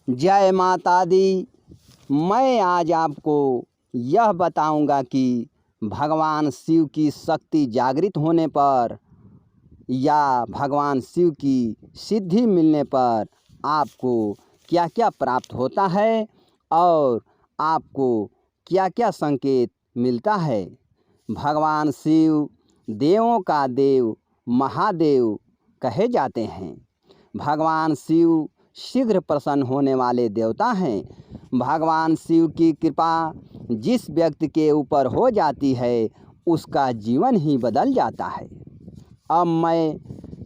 जय माता दी। मैं आज आपको यह बताऊंगा कि भगवान शिव की शक्ति जागृत होने पर या भगवान शिव की सिद्धि मिलने पर आपको क्या क्या प्राप्त होता है और आपको क्या क्या संकेत मिलता है। भगवान शिव देवों का देव महादेव कहे जाते हैं। भगवान शिव शीघ्र प्रसन्न होने वाले देवता हैं। भगवान शिव की कृपा जिस व्यक्ति के ऊपर हो जाती है उसका जीवन ही बदल जाता है। अब मैं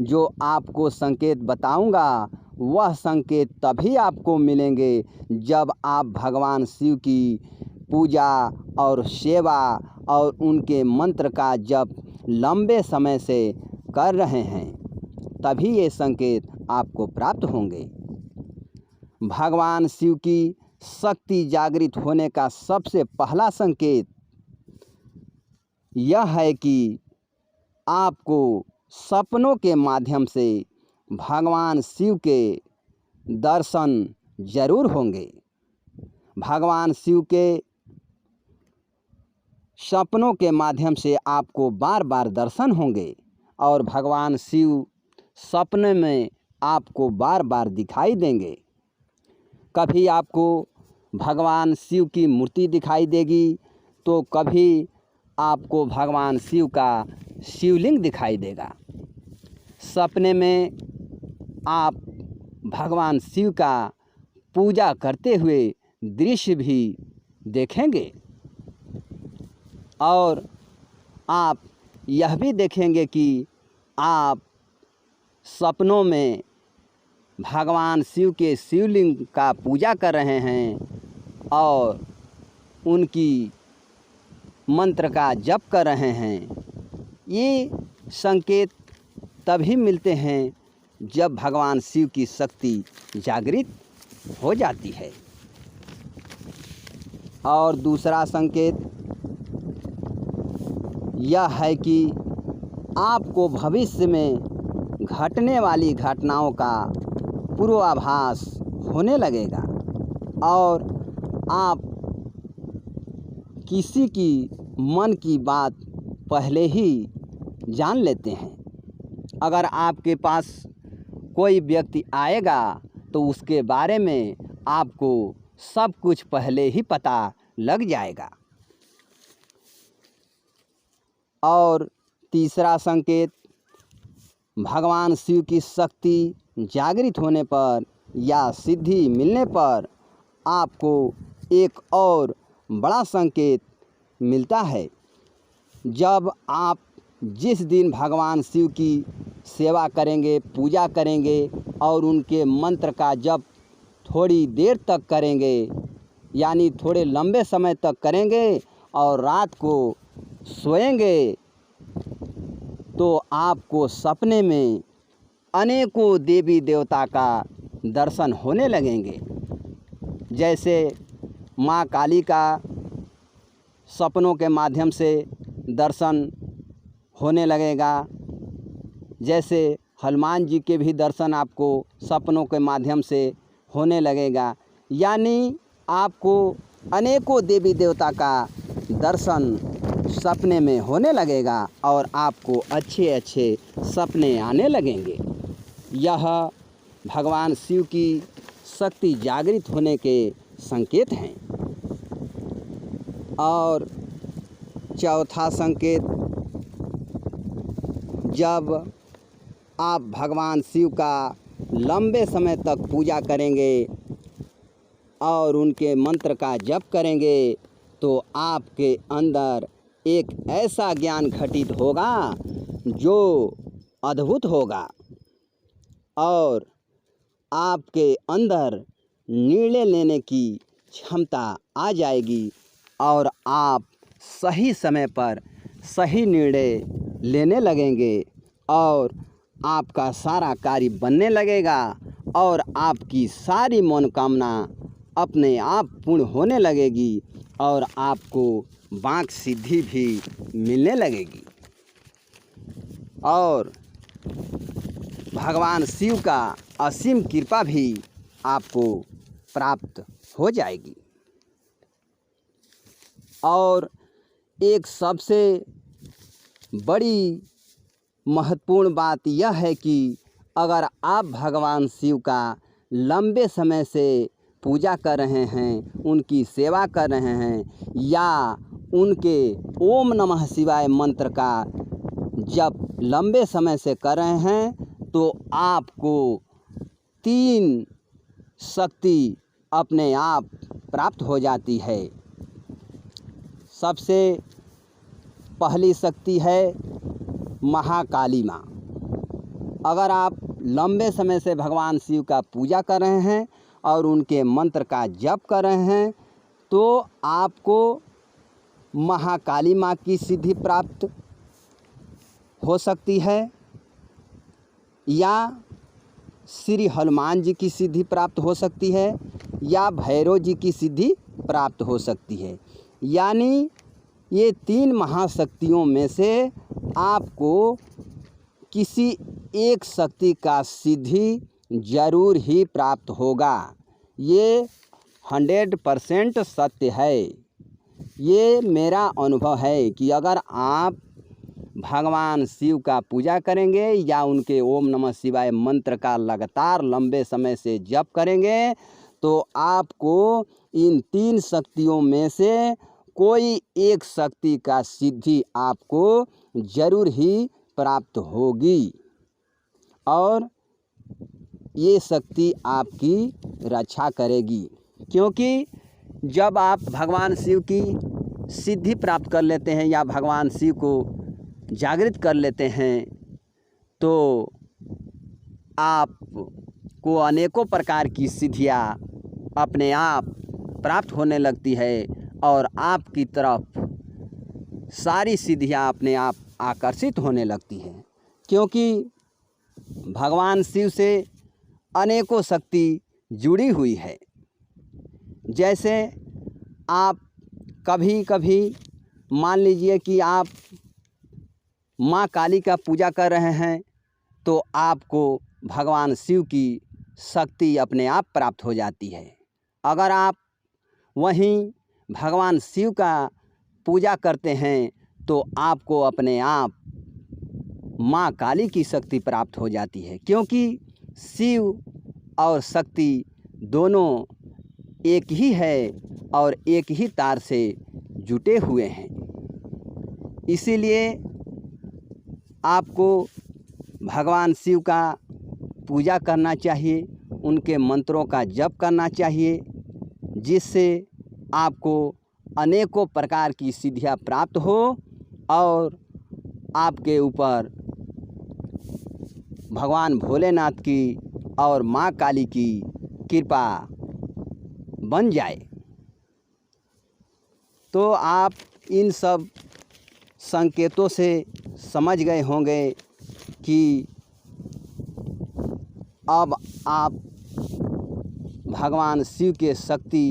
जो आपको संकेत बताऊंगा वह संकेत तभी आपको मिलेंगे जब आप भगवान शिव की पूजा और सेवा और उनके मंत्र का जप लंबे समय से कर रहे हैं, तभी ये संकेत आपको प्राप्त होंगे। भगवान शिव की शक्ति जागृत होने का सबसे पहला संकेत यह है कि आपको सपनों के माध्यम से भगवान शिव के दर्शन जरूर होंगे। भगवान शिव के सपनों के माध्यम से आपको बार बार दर्शन होंगे और भगवान शिव सपने में आपको बार बार दिखाई देंगे। कभी आपको भगवान शिव की मूर्ति दिखाई देगी तो कभी आपको भगवान शिव का शिवलिंग दिखाई देगा। सपने में आप भगवान शिव का पूजा करते हुए दृश्य भी देखेंगे और आप यह भी देखेंगे कि आप सपनों में भगवान शिव के शिवलिंग का पूजा कर रहे हैं और उनकी मंत्र का जप कर रहे हैं। ये संकेत तभी मिलते हैं जब भगवान शिव की शक्ति जागृत हो जाती है। और दूसरा संकेत यह है कि आपको भविष्य में घटने वाली घटनाओं का पूर्वाभास होने लगेगा और आप किसी की मन की बात पहले ही जान लेते हैं। अगर आपके पास कोई व्यक्ति आएगा तो उसके बारे में आपको सब कुछ पहले ही पता लग जाएगा। और तीसरा संकेत भगवान शिव की शक्ति जागृत होने पर या सिद्धि मिलने पर आपको एक और बड़ा संकेत मिलता है। जब आप जिस दिन भगवान शिव की सेवा करेंगे, पूजा करेंगे और उनके मंत्र का जप थोड़ी देर तक करेंगे, यानी थोड़े लंबे समय तक करेंगे और रात को सोएंगे, तो आपको सपने में अनेकों देवी देवता का दर्शन होने लगेंगे। जैसे माँ काली का सपनों के माध्यम से दर्शन होने लगेगा, जैसे हनुमान जी के भी दर्शन आपको सपनों के माध्यम से होने लगेगा। यानी आपको अनेकों देवी देवता का दर्शन सपने में होने लगेगा और आपको अच्छे अच्छे सपने आने लगेंगे। यह भगवान शिव की शक्ति जागृत होने के संकेत हैं। और चौथा संकेत, जब आप भगवान शिव का लंबे समय तक पूजा करेंगे और उनके मंत्र का जप करेंगे तो आपके अंदर एक ऐसा ज्ञान घटित होगा जो अद्भुत होगा और आपके अंदर निर्णय लेने की क्षमता आ जाएगी और आप सही समय पर सही निर्णय लेने लगेंगे और आपका सारा कार्य बनने लगेगा और आपकी सारी मनोकामना अपने आप पूर्ण होने लगेगी और आपको वाक् सिद्धि भी मिलने लगेगी। और भगवान शिव का असीम कृपा भी आपको प्राप्त हो जाएगी। और एक सबसे बड़ी महत्वपूर्ण बात यह है कि अगर आप भगवान शिव का लंबे समय से पूजा कर रहे हैं, उनकी सेवा कर रहे हैं या उनके ओम नमः शिवाय मंत्र का जप लंबे समय से कर रहे हैं तो आपको 3 शक्ति अपने आप प्राप्त हो जाती है। सबसे पहली शक्ति है महाकाली माँ। अगर आप लंबे समय से भगवान शिव का पूजा कर रहे हैं और उनके मंत्र का जप कर रहे हैं तो आपको महाकाली माँ की सिद्धि प्राप्त हो सकती है या श्री हनुमान जी की सिद्धि प्राप्त हो सकती है या भैरव जी की सिद्धि प्राप्त हो सकती है। यानी ये 3 महाशक्तियों में से आपको किसी एक शक्ति का सिद्धि जरूर ही प्राप्त होगा। ये 100% सत्य है। ये मेरा अनुभव है कि अगर आप भगवान शिव का पूजा करेंगे या उनके ओम नमः शिवाय मंत्र का लगातार लंबे समय से जप करेंगे तो आपको इन 3 शक्तियों में से कोई एक शक्ति का सिद्धि आपको जरूर ही प्राप्त होगी और ये शक्ति आपकी रक्षा करेगी। क्योंकि जब आप भगवान शिव की सिद्धि प्राप्त कर लेते हैं या भगवान शिव को जागृत कर लेते हैं तो आपको अनेकों प्रकार की सिद्धियाँ अपने आप प्राप्त होने लगती है और आपकी तरफ सारी सिद्धियाँ अपने आप आकर्षित होने लगती हैं। क्योंकि भगवान शिव से अनेकों शक्ति जुड़ी हुई है। जैसे आप कभी कभी मान लीजिए कि आप माँ काली का पूजा कर रहे हैं तो आपको भगवान शिव की शक्ति अपने आप प्राप्त हो जाती है। अगर आप वहीं भगवान शिव का पूजा करते हैं तो आपको अपने आप माँ काली की शक्ति प्राप्त हो जाती है। क्योंकि शिव और शक्ति दोनों एक ही है और एक ही तार से जुटे हुए हैं। इसीलिए आपको भगवान शिव का पूजा करना चाहिए, उनके मंत्रों का जप करना चाहिए, जिससे आपको अनेकों प्रकार की सिद्धियाँ प्राप्त हो और आपके ऊपर भगवान भोलेनाथ की और माँ काली की कृपा बन जाए। तो आप इन सब संकेतों से समझ गए होंगे कि अब आप भगवान शिव के शक्ति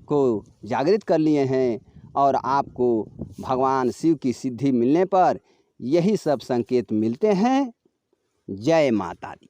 को जागृत कर लिए हैं और आपको भगवान शिव की सिद्धि मिलने पर यही सब संकेत मिलते हैं। जय माता दी।